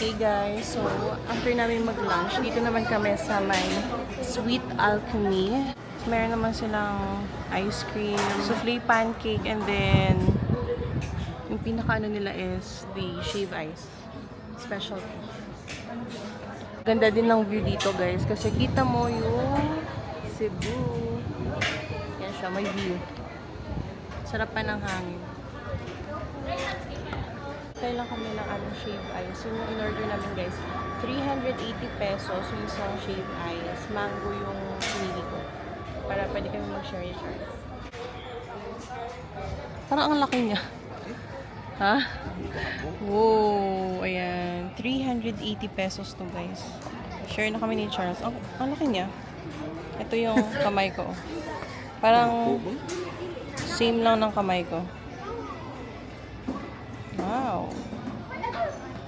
Hey guys, so after namin mag-lunch, dito naman kami sa may Sweet Alchemy. Meron naman silang ice cream, souffle pancake, and then yung pinaka-ano nila is the shave ice. Specialty. Ganda din ng view dito guys, kasi kita mo yung Cebu. Yan siya, may view. Sarap pa ng hangin. Kaya lang kami ng shave ice. Yung in-order namin guys, 380 pesos yung isang shave ice. Mango yung pinili ko. Para pwede kami mag-share ni Charles. Parang ang laki niya. Ha? Wow! Ayan. 380 pesos to guys. Share na kami ni Charles. Ang laki niya. Ito yung kamay ko. Parang same lang ng kamay ko. Wow.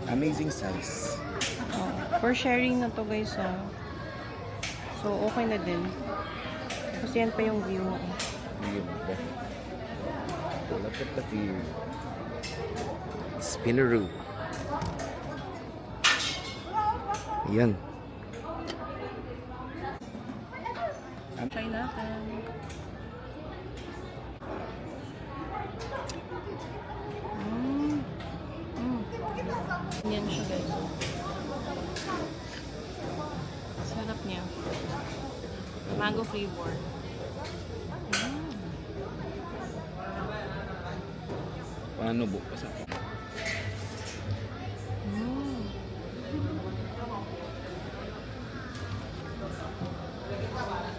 Amazing size. Oh, for sharing na to guys. So, okay na din. Kasi yan pa yung view mo. Look at the view. Spinneroo. Yan. Try natin. Yan siya guys. Sarap niya. Mango flavor. Paano bu? Pasa.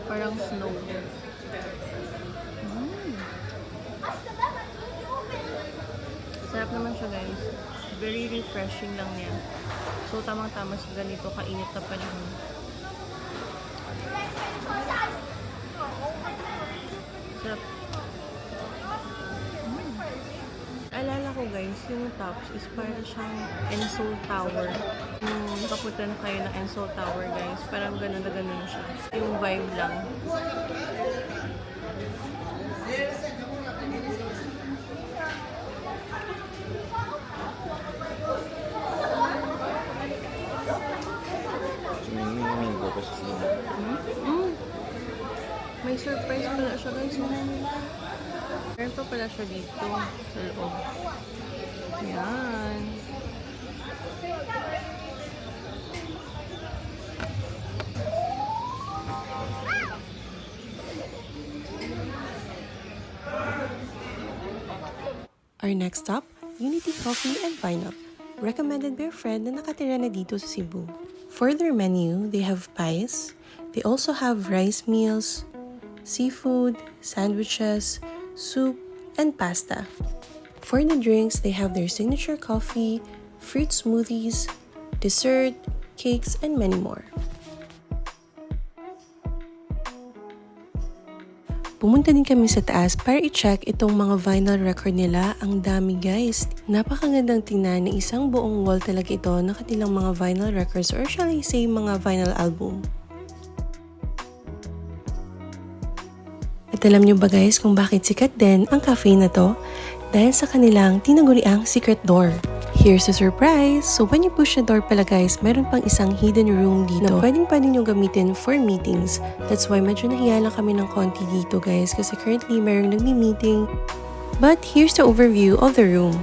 Parang snow. Sarap naman siya guys. Very refreshing lang niya. So, tamang-tama sa ganito kainit na panahon. Sarap. Alala ko guys, yung tops is para siyang Ensol Tower. Kapunta na kayo ng Ensol Tower guys. Parang ganun na ganun siya. Yung vibe lang. May surprise pala siya guys. Meron pa pala siya dito sa loob. Yan. Our next stop, Unity Coffee and Vine Up, recommended by a friend na nakatira na dito sa Cebu. For their menu, they have pies. They also have rice meals, seafood, sandwiches, soup, and pasta. For the drinks, they have their signature coffee, fruit smoothies, dessert, cakes, and many more. Pumunta din kami sa taas para i-check itong mga vinyl record nila. Ang dami guys. Napakagandang tingnan na isang buong wall talaga ito ng kanilang mga vinyl records or shall I say mga vinyl album. At alam nyo ba guys kung bakit sikat din ang cafe na to? Dahil sa kanilang tinaguriang secret door. Here's the surprise! So when you push the door pala guys, meron pang isang hidden room dito na pwedeng nyo gamitin for meetings. That's why medyo nahiya lang kami ng konti dito guys kasi currently merong nagmi-meeting. But here's the overview of the room.